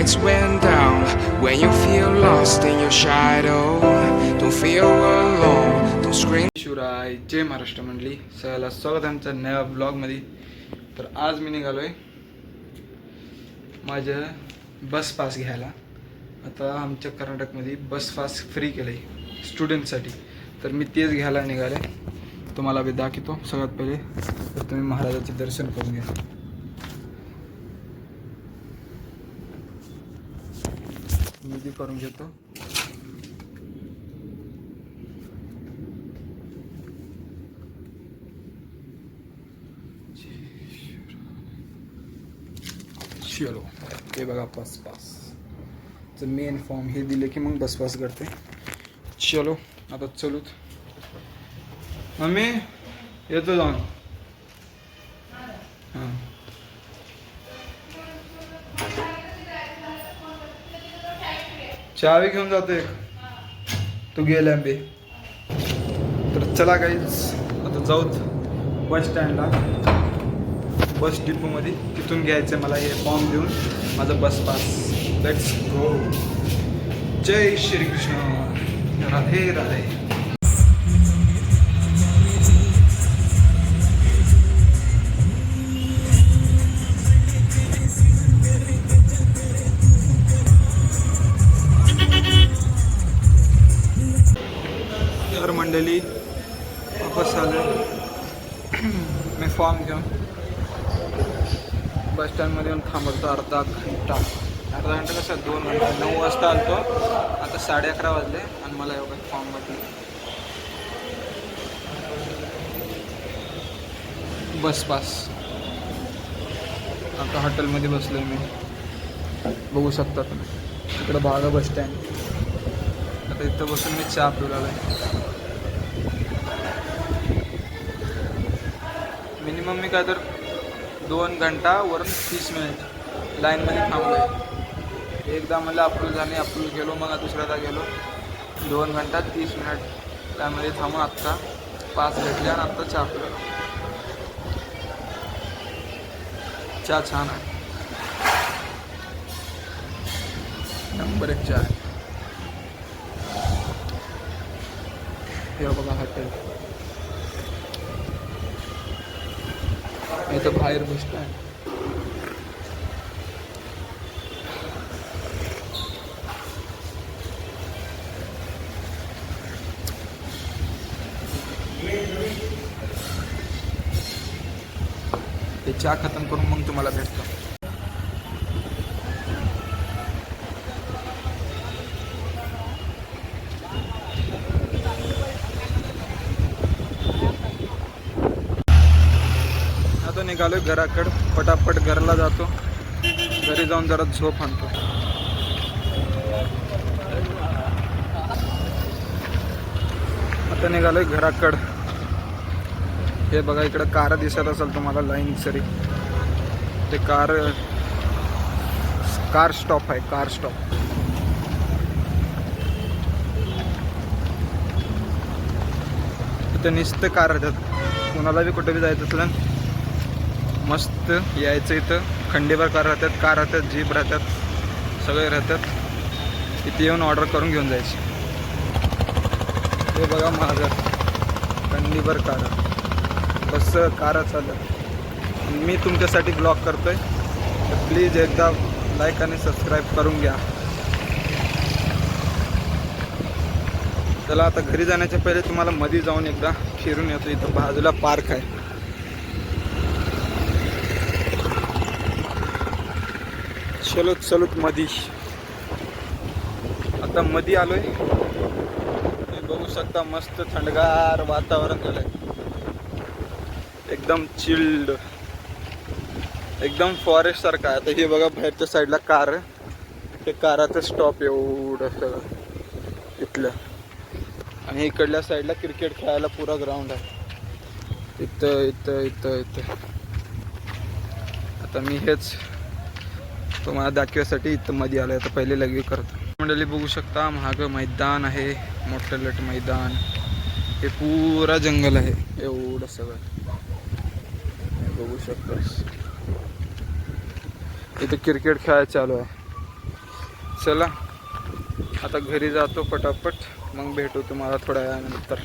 lights went down. When you feel lost in your shadow, don't feel alone, don't scream. Shivray जय महाराष्ट्र मंडळी, सगळ्याला स्वागत आहे आमच्या नव्या ब्लॉगमध्ये. तर आज मी निघालोय माझं बस पास घ्यायला. आता आमच्या कर्नाटकमध्ये बस पास फ्री केलं आहे स्टुडंटसाठी, तर मी तेच घ्यायला निघाले. तुम्हाला बी दाखवतो. सगळ्यात पहिले तर तुम्ही महाराजाचे दर्शन करून घ्या. मी बी करून घेतो. चलो, हे बघा बस पास मेन फॉर्म हे दिले की मग बस पास करते. चलो आता चलूत. मम्मी येतो जाऊन. हां चावी घेऊन जातो एक, तू गेल्या बे. तर चला गाईज आता जाऊत बस स्टँडला, बस डिपोमध्ये. तिथून घ्यायचं मला हे फॉर्म देऊन माझं बस पास. Let's go. जय श्री कृष्ण, राधे राधे. तर मंडळी वापस आलो मी फॉर्म घेऊन. बस स्टँडमध्ये येऊन थांबवतो अर्धा घंटा कसं 2 घंटा. 9 वाजता आलतो, आता 11:30 वाजले आणि मला एवढं फॉर्म भेटलं. बस पास. आता हॉटेलमध्ये बसलो मी, बघू शकता तुम्ही. इकडं बागा बस स्टँड. आता इथं बसून मी चहा पिऊ लागलो. मिनिमम मी काय तर 2 घंटा वरून 30 मिनिट लाईनमध्ये थांबलो आहे. एकदा मला अप्रूव्ह झाले, अप्रूव्ह गेलो, मग दुसऱ्यादा गेलो. 2 घंटा 30 मिनिट लाईनमध्ये थांबून आत्ता पास भेटले आणि आत्ता चहा पिलो. चहा छान आहे, नंबर 1 चहा आहे. हे बघा हॉटेल, इथं बाहेर बस स्टँड. ते चहा खतम करून मग तुम्हाला भेटतो. आता निघालोय घराकडं. पटापट घरला जातो. घरी जाऊन जरा झोप आणतो. आता निघालोय घराकडं. हे बघा इकडं कार दिसत असेल तुम्हाला लाईन सरी. ते कार स्टॉप आहे, कार स्टॉप. इथं नुसतं कार राहतात. कोणाला बी कुठे बी जायचं असलं मस्त यायचं. इथं खंडीभर कार राहतात, जीप राहतात, सगळे राहतात. इथे येऊन ऑर्डर करून घेऊन जायची. हे बघा माझं खंडीभर कार, बस कार चालत. मी तुमच्यासाठी ब्लॉग करतोय, तर प्लीज एकदा लाईक आणि सबस्क्राईब करून घ्या. चला आता घरी जाण्याच्या पहिले तुम्हाला मध्ये जाऊन एकदा फिरून येतो. इथं बाजूला पार्क आहे. चलत मधी. आता मधी आलोय. तुम्ही बघू शकता मस्त थंडगार वातावरण झालंय, एकदम चिल्ड, एकदम फॉरेस्ट सारखं आहे. आता हे बघा बाहेरच्या साईडला कार, ते काराचं स्टॉप एवढं सगळं इथलं. आणि इकडल्या साईडला क्रिकेट खेळायला पुरा ग्राउंड आहे. इथं आता मी हेच तुम्हाला दाखवायसाठी इथं मध्ये आलोय. आता पहिले लगे करतो. मंडळी बघू शकता महाग मैदान आहे, मोठं मैदान. हे पुरा जंगल आहे एवढं सगळं बघू शकता. इथे क्रिकेट खेळायला चालू आहे. चला आता घरी जातो पटापट, मग भेटू तुम्हाला थोड्या वेळानंतर.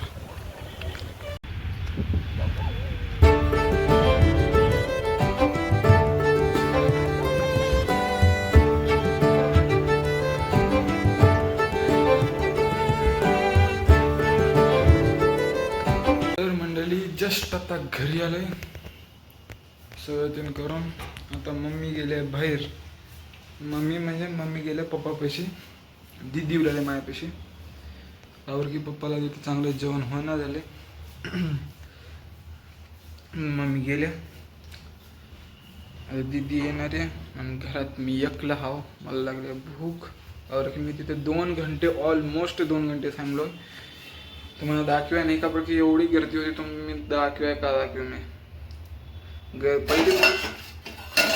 तर मंडळी जस्ट आता घरी आलोय सगळं करून. आता मम्मी गेले बाहेर. मम्मी गेले पप्पापाशी, दीदी उलाले मायापाशी. त्यावर की पप्पाला तिथे चांगलं जेवण होणार झाले. मम्मी गेले, आता दीदी येणार आहे आणि घरात मी एकला हाव. मला लागले भूक. और की मी तिथे 2 घंटे ऑलमोस्ट 2 घंटे थांबलो. तुम्हाला दाखव्या नाही का, की एवढी गर्दी होती. तुम्ही दाखव्या का दाखव्या नाही. पहिली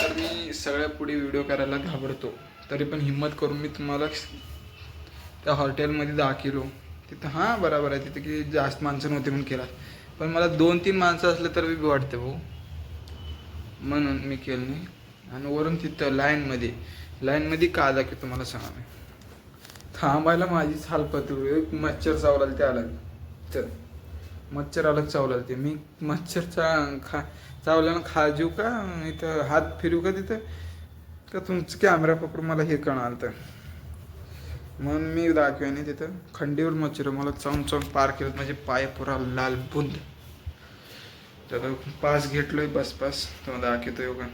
तर मी सगळ्या पुढे व्हिडिओ करायला घाबरतो, तरी पण हिम्मत करून मी तुम्हाला त्या हॉटेलमध्ये दाखवलो. तिथं हां बरोबर आहे, तिथे की जास्त माणसं नव्हते म्हणून केला. पण मला 2-3 माणसं असले तर बी वाटते भाऊ, म्हणून मी केलं नाही. आणि वरून तिथं लाईनमध्ये का दाखवतो तुम्हाला सांगा. मी थांबायला माझीच हालपत. मच्छर चावला ते आला, तर मच्छर अलग चावला ते. मी मच्छरचा चावल्यानं खाजू का इथं हात फिरू का तिथं का तुमचं कॅमेरा पकडून मला हे कळालं. तर म्हणून मी दाखवेने तिथं खंडीवर मच्छर मला चावून पार केलं. म्हणजे पाय पुरा लाल बुंद. तर पास घेतलोय बस पास. तुम्हाला दाखवतो योगा.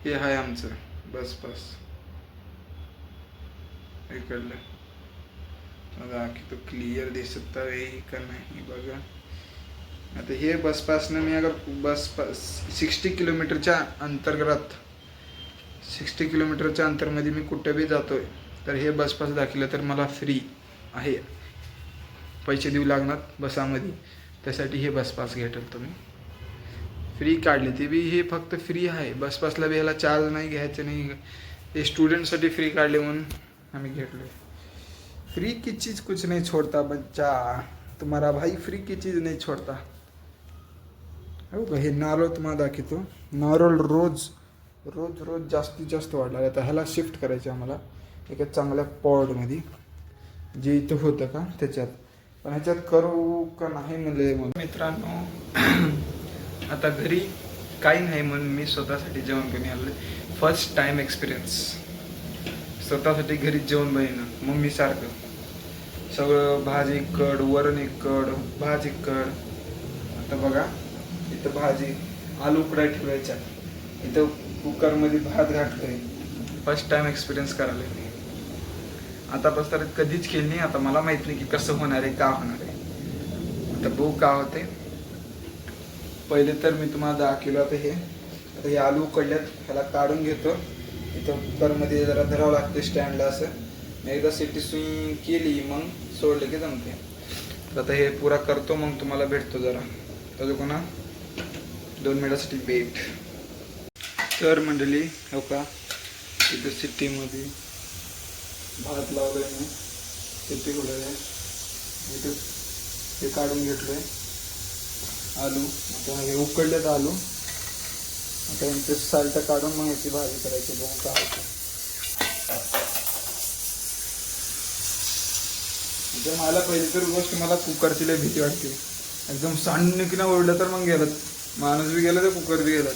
हे आहे आमचं बस पास इकडलं. दाखवतो क्लिअर दिसत आहे का नाही बघा. आता हे बस पासनं मी अगर बस पास 60 किलोमीटरच्या अंतर्गत 60 किलोमीटरच्या अंतरमध्ये मी कुठं बी जातोय तर हे बस पास दाखवलं तर मला फ्री आहे. पैसे देऊ लागणार बसामध्ये, त्यासाठी हे बस पास घेतलं तुम्ही. फ्री काढले ते बी, हे फक्त फ्री आहे. बस पासला बी ह्याला चार्ज नाही घ्यायचं नाही. ते स्टुडंटसाठी फ्री काढले म्हणून आम्ही घेतलो. फ्री की चीज़ कुछ नहीं छोड़ता बच्चा, तुम्हारा भाई फ्री की चीज़ नहीं छोड़ता. हो का, हे नारळ तुम्हाला दाखवतो. नारळ रोज जास्तीत जास्त वाढला. आता ह्याला शिफ्ट करायचं आम्हाला एका चांगल्या पॉडमध्ये, जे इथं होतं का त्याच्यात. पण ह्याच्यात करू का नाही म्हणले. मग मित्रांनो आता घरी काही नाही म्हणून मी स्वतःसाठी जेवण घेऊन आलो. फर्स्ट टाइम एक्सपिरियन्स स्वतःसाठी घरी जेवण बनवणं. मम्मीसारखं सगळं भाजी एक कड, वरण एक कड, भाजी एक कड. आता बघा इथं भाजी आलू उकडाय ठेवायच्या, इथं कुकरमध्ये भात घातलोय. फर्स्ट टाइम एक्सपिरियन्स करायला मी. आतापासून तर कधीच केली नाही. आता मला माहित नाही की कसं होणार आहे, का होणार आहे. आता बघू का होते. पहिले तर मी तुम्हाला दाखवलं. आता हे आलू उकडल्यात, ह्याला काढून घेतो. इथं कुकरमध्ये जरा धरावं लागते स्टँडला असं. एकदा सिटी स्विंग केली मग सोडले की जमते. तर आता हे पुरा करतो मग तुम्हाला भेटतो जरा. तर कोणा 2 मिनिटासाठी वेट. तर मंडळी हो का, इथं सिटीमध्ये भात लावलोय मी. सिटी उडवलंय इथं. हे काढून घेतलोय आलू. आता हे उकडलेत आलू. आता यांचे साल्ट काढून मग याची भाजी करायची. बघू का होतं. मला पहिली तर गोष्ट मला कुकरची लय भीती वाटते. एकदम सांडणं की ना ओढलं तर मग गेलं माणूस बी गेलं तर कुकर बी गेलं.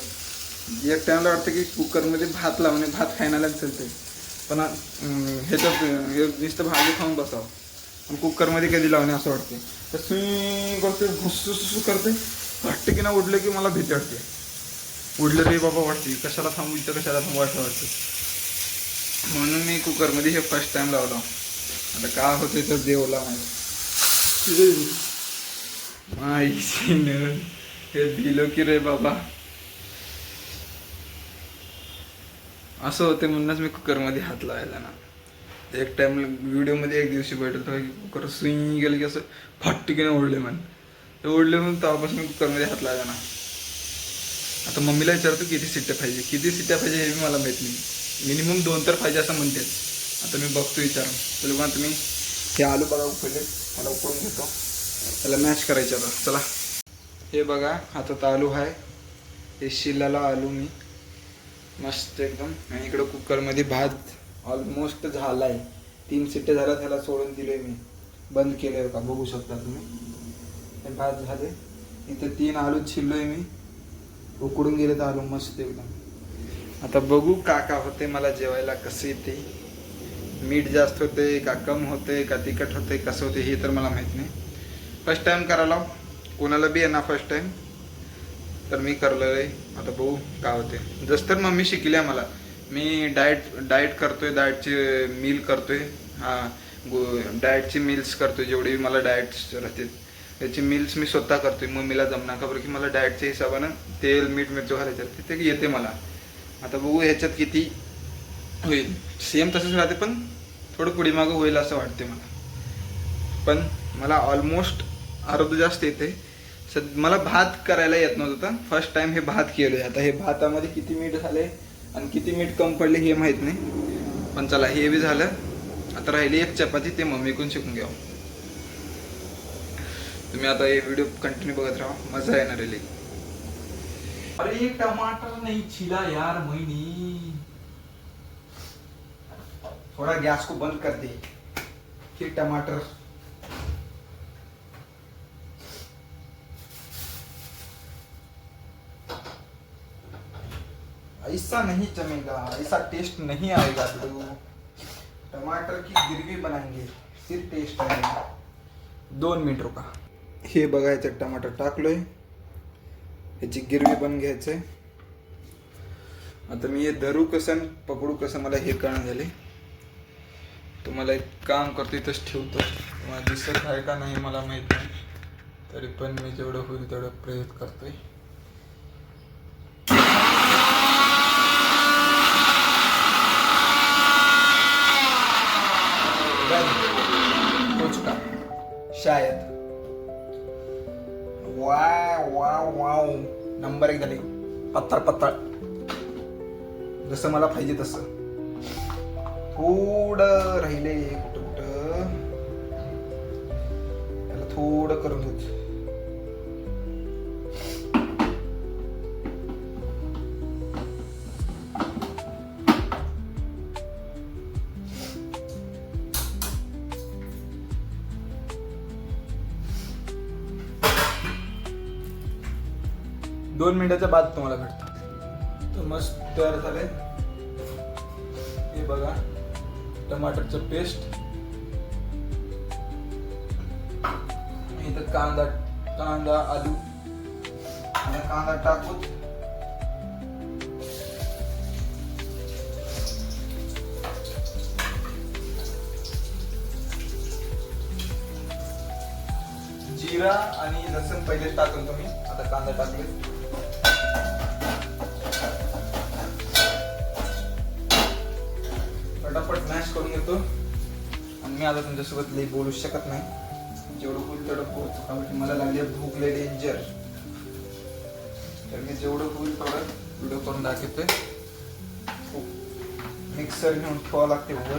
एक टाइमला वाटतं की कुकरमध्ये भात लावणे, भात खायला चलते. पण ह्याच्यात नुसतं भाजी खाऊन बसावं. पण कुकरमध्ये कधी लावणे असं वाटते. तर सुई करते, भुसू करते. वाटतं की ना उडलं की मला भीती वाटते. उडलं तरी बाबा वाटते कशाला थांबू, इथं कशाला थांबू असं वाटतं. म्हणून मी कुकरमध्ये हे फर्स्ट टाइम लावला. आता का होते तर देवला माहिती हे दिलो की रे बाबा. असं होते म्हणूनच मी कुकरमध्ये हात लावायला ना. एक टाइम व्हिडिओमध्ये एक दिवशी भेटत होतं की कुकर सुई गेलं की असं फटकीने ओढले म्हण. ते ओढले म्हणून तेव्हापासून मी कुकरमध्ये हात लावायला ना. आता मम्मीला विचारतो किती सिट्ट्या पाहिजे हे मला माहीत नाही. मिनिमम 2 तर पाहिजे असं म्हणते. आता मी बघतो विचारून. तर बघा तुम्ही हे आलू बघा उकडले, मला उकडून घेतो. त्याला मॅश करायचं आता. चला हे बघा हातात आलू आहे. हे शिलाला आलू मी मस्त एकदम. आणि इकडं कुकरमध्ये भात ऑलमोस्ट झालाय. 3 शिट्ट्या झाल्या त्याला सोडून दिले मी. बंद केले का बघू शकता तुम्ही. हे भात झाले. इथे 3 आलू छिललोय मी. उकडून गेले तर आलू मस्त एकदम. आता बघू का होते मला जेवायला कसं येते. मीठ जास्त होते का कम होते का तिखट होते कसं होते हे तर मला माहीत नाही. फर्स्ट टाइम करायला कोणाला बी आहे ना फर्स्ट टाइम तर मी करलं आहे. आता बघू का होते. जसं तर मम्मी शिकल्या मला. मी डाएट करतोय. डाएटचे मील करतोय. हां डाएटची मील्स करतोय. जेवढी मला डाएट्स राहते त्याची मील्स मी स्वतः करतोय. मम्मीला जमणार का बरं की मला डाएटच्या हिशोबानं तेल मीठ मिरची घालायचं ते येते मला. आता बघू ह्याच्यात किती होईल. सेम तसंच राहते पण थोडं पुढे मागं होईल असं वाटते मला. पण मला ऑलमोस्ट अर्ध जास्त येते. मला भात करायला येत नव्हतं. फर्स्ट टाइम हे भात केलं आहे. आता हे भातामध्ये किती मीठ झाले आणि किती मीठ कम पडले हे माहीत नाही. पण चला हे बी झालं. आता राहिली एक चपाती ते मम्मीकडून शिकून घ्यावं. तुम्ही आता हे व्हिडिओ कंटिन्यू बघत राहा. मजा येणार आहे. अरे ये टमाटर नहीं छिला यार मैंने. थोड़ा गैस को बंद कर दे. फिर टमाटर ऐसा नहीं जमेगा. ऐसा टेस्ट नहीं आएगा. तो टमाटर की ग्रेवी बनाएंगे फिर टेस्ट आएगा. 2 मिनिट रुका. हे बघायचं टमाटर टाकलोय. ह्याची गिरवी बनवून घ्यायचंय. आता मी हे धरू कसं पकडू कसं मला हे कळण झाले. तुम्हाला एक काम करतो इथंच ठेवतो. तुम्हाला दिसत आहे का नाही मला माहित नाही. तरी पण मी जेवढं होईल तेवढं प्रयत्न करतोय. हो चुका शायद. वाव नंबर 1 झाले. पत्तळ जसं मला पाहिजे तसं. थोडं राहिले कुठं त्याला थोडं करून घेत. दोन मिनिटाच्या बाद तुम्हाला भेटतो. तर मस्त तयार झाले. हे बघा टमाटरचं पेस्ट. इथं कांदा आलू आणि कांदा टाकून जिरा आणि लसूण पहिले टाकून तुम्ही. आता कांदा टाकले. फटाफट मॅश करून घेतो. आणि मी आता तुमच्यासोबत लई बोलू शकत नाही. जेवढं होईल तेवढं बोलतो. कारण मला लागली भूक लई डेंजर. तर मी जेवढं होईल तेवढं व्हिडिओ करून दाखवतोय. मिक्सर घेऊन ठेवावं लागते वर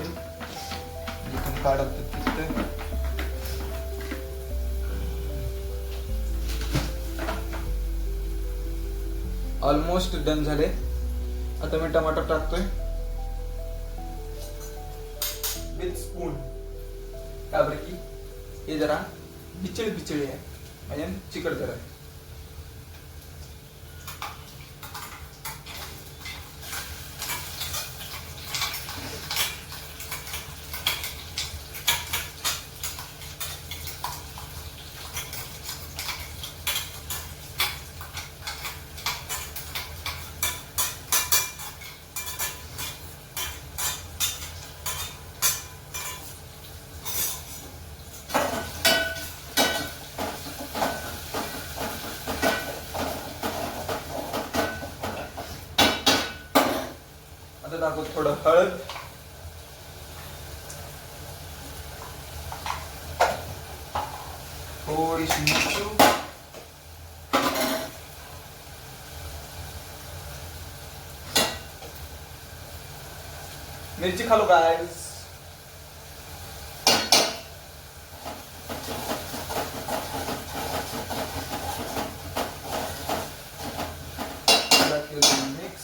जिथून काढत तिथं. ऑलमोस्ट डन झाले. आता मी टमाटर टाकतोय विथ स्पून. का बरं की हे जरा बिचळी आहे म्हणजे चिकट जरा आहे. आता टाकू थोडं हळद. थोडीशी मिरची. मिरची खालो गाइस. मिक्स.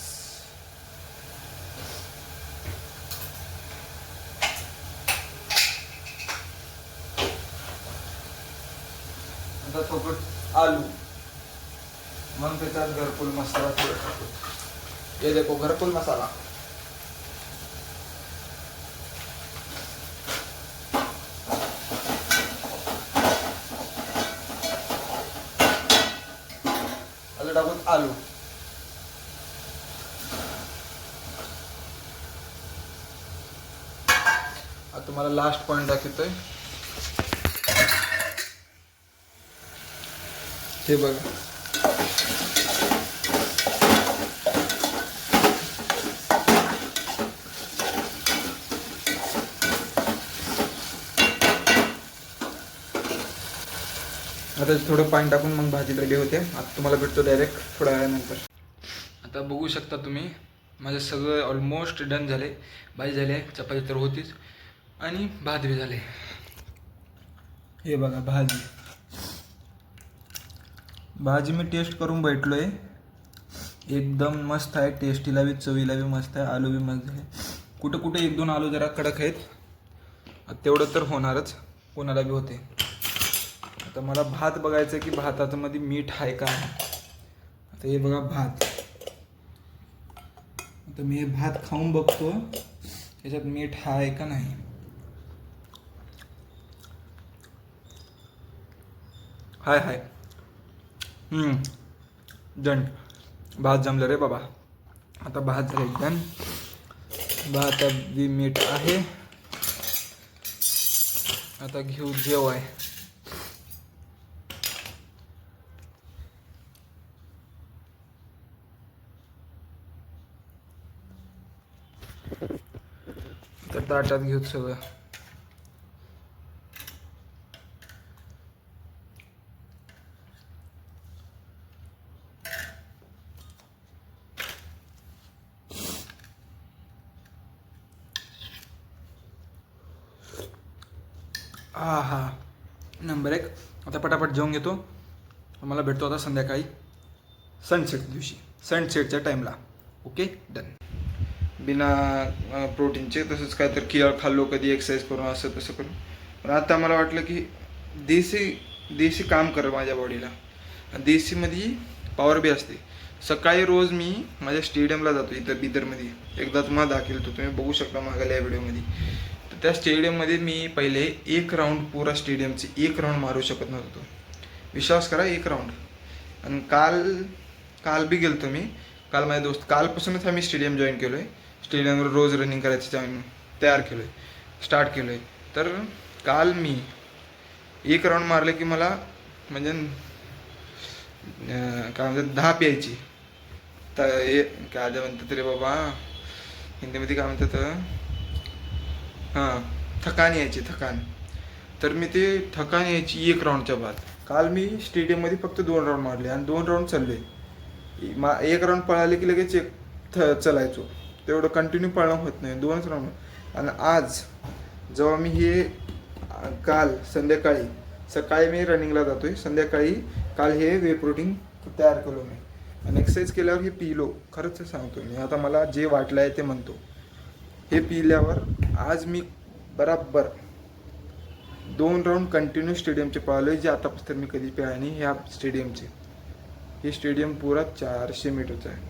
आता सोबत आलू, मग त्याच्यात घरकुल मसाला थोडं टाकू. ये देखो घरकुल मसाला. आता टाकू आलू. आता तुम्हाला लास्ट पॉइंट दाखवतोय. हे बघा, आता थोडं पाणी टाकून मग भाजी रेडी होते. आता तुम्हाला भेटतो डायरेक्ट थोड्या वेळानंतर. आता बघू शकता तुम्ही, माझं सगळं ऑलमोस्ट डन झाले. भाजी झाली आहे, चपाती तर होतीच, आणि भात बी झाले. हे बघा भाजी मी टेस्ट करून बैठलो आहे. एकदम मस्त आहे, टेस्टीला बी चवीला बी मस्त आहे. आलू बी मस्त आहे. कुठं कुठे 1-2 आलू जरा कडक आहेत, तेवढं तर होणारच, कोणाला बी होते. आता मला भात बघायचं की भाताचं मध्ये मीठ आहे का. आता हे बघा भात, आता मी हे भात खाऊन बघतो त्याच्यात मीठ आहे का नाही. हाय डन. भात जमलं रे बाबा. आता भात झालं एकदम. भातात बी मीठ आहे. आता घेऊ जेवाय. तर ताटात घेऊ सगळं. हा नंबर 1. आता पटापट जेवून घेतो. मला भेटतो आता संध्याकाळी सनसेट दिवशी, सनसेटच्या टाईमला. Okay done. बिना प्रोटीनचे तसंच काय तर केळ खाल्लो, कधी एक्सरसाइज करून असं तसं करून. पण आता मला वाटलं की देशी काम कर माझ्या बॉडीला. देशीमध्ये पॉवर बी असते. सकाळी रोज मी माझ्या स्टेडियमला जातो इथं बिदरमध्ये. एकदा तुम्हाला दाखवलं होतं, तुम्ही बघू शकता मागल्या व्हिडिओमध्ये. तर त्या स्टेडियममध्ये मी पहिले 1 राऊंड पुरा स्टेडियमची 1 राऊंड मारू शकत नव्हतो. विश्वास करा, 1 राऊंड. आणि काल बी गेलो मी. काल माझे दोस्त, कालपासूनच आम्ही स्टेडियम जॉईन केलो आहे. स्टेडियमवर रोज रनिंग करायचं तयार केलो आहे, स्टार्ट केलो आहे. तर काल मी 1 राऊंड मारले की मला म्हणजे काय म्हणतात 10 प्यायची. तर हे काय म्हणतात रे बाबा हिंदीमध्ये काय म्हणतात, थकान यायची. तर मी ते थकान यायची 1 राऊंडच्या बाद. काल मी स्टेडियममध्ये फक्त 2 राऊंड मारले आणि 2 राऊंड चालले. 1 राऊंड पळाले की लगेच चलायचो. तेवढं कंटिन्यू पळणं होत नाही, 2च राऊंड. आणि आज जेव्हा मी हे काल सकाळी मी रनिंगला जातो आहे, संध्याकाळी काल हे वे प्रोटीन तयार केलो मी. आणि एक्सरसाइज केल्यावर हे पिलो. खरंच सांगतो मी, आता मला जे वाटलं आहे ते म्हणतो. हे पिल्यावर आज मी बराबर 2 राऊंड कंटिन्यू स्टेडियमचे पळालो आहे, जे आतापासून मी कधी पिळा नाही ह्या स्टेडियमचे. हे स्टेडियम पुरा 400 मीटरचं आहे.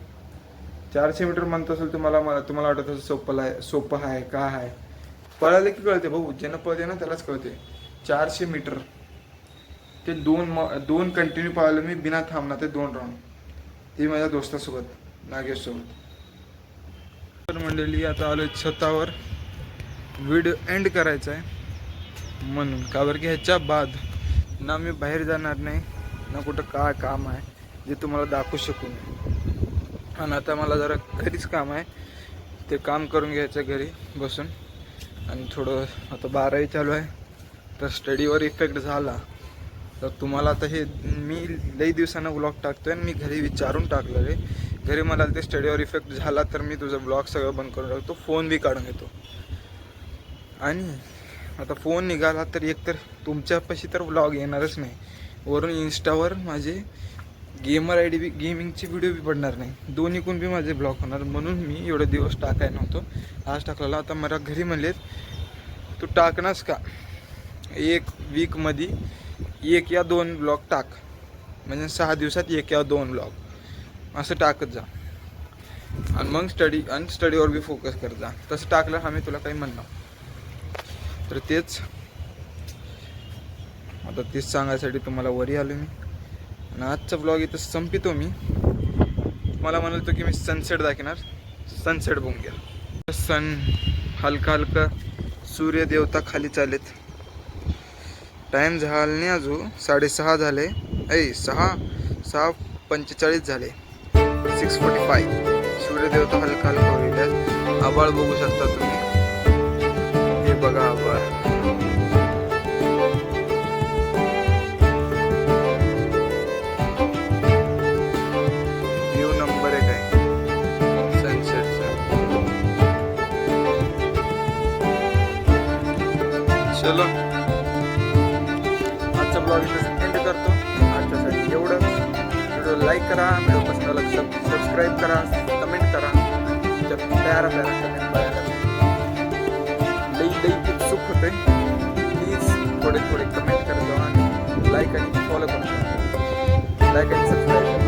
400 मीटर म्हणत असेल तुम्हाला वाटत असेल सोपं आहे का आहे. पळाले की कळते भाऊ, ज्यांना पळते ना त्यालाच कळते. 400 मीटर ते 2 कंटिन्यू पळालो मी बिना थांबणार, ते 2 राऊंड. ते माझ्या दोस्तासोबत, नागेशसोबत. तर मंडळी आता आलो छतावर. व्हिडिओ एंड करायचा आहे म्हणून, का बरं की ह्याच्या बाद ना मी बाहेर जाणार नाही, ना कुठं काय काम आहे जे तुम्हाला दाखवू शकू. आणि आता मला जरा घरीच काम आहे, ते काम करून घ्यायचं घरी बसून. आणि थोडं आता 12वी चालू आहे, तर स्टडीवर इफेक्ट झाला तर तुम्हाला आता हे मी लई दिवसांना व्लॉग टाकतोय. आणि मी घरी विचारून टाकलं रे, घरी मला ते स्टडीवर इफेक्ट झाला तर मी तुझं ब्लॉग सगळं बंद करून टाकतो, फोन बी काढून घेतो. आणि आता फोन निघाला तर एकतर तुमच्यापाशी तर व्लॉग येणारच नाही, वरून इंस्टावर माझे गेमर आय डी बी गेमिंगचे व्हिडिओ बी पडणार नाही, दोन्हीकून बी माझे ब्लॉग होणार. म्हणून मी एवढे दिवस टाकाय नव्हतो, आज टाकलेला. आता मला घरी म्हणलेत तू टाकणास का 1 वीकमध्ये 1 या 2 ब्लॉग टाक, म्हणजे 6 दिवसात 1 या 2 ब्लॉग असं टाकत जा. आणि मग स्टडीवर बी फोकस करत जा. तसं टाकलं आम्ही तुला काही म्हणणार. तर तेच आता तेच सांगायसाठी तुम्हाला वरी आलो मी. आणि आजचा ब्लॉग इथं संपितो मी. मला म्हणाल की मी सनसेट दाखवणार. सनसेट बघून गेला. सन हलका हलका सूर्य देवता खाली चालेत. टाईम झाला नाही अजून 6:30 झाले. 6:45 झाले. 6:45. सूर्यदेवता हलका हलका होईल. आभाळ बघू शकता तुम्ही. हे बघा आभाळ. व्ह्यू नंबर 1 आहे सनसेटचा. चलो आजचा ब्लॉग इथं एंड करतो. आजच्यासाठी एवढं. व्हिडिओ लाईक करा, व्हिडिओ पसंत आला सबस्क्राईब करा, कमेंट करा. प्यारा कमेंट बघायला लई उत्सुक होते. प्लीज थोडे कमेंट करतो आणि लाईक आणि फॉलो करा. लाईक आणि सबस्क्राईब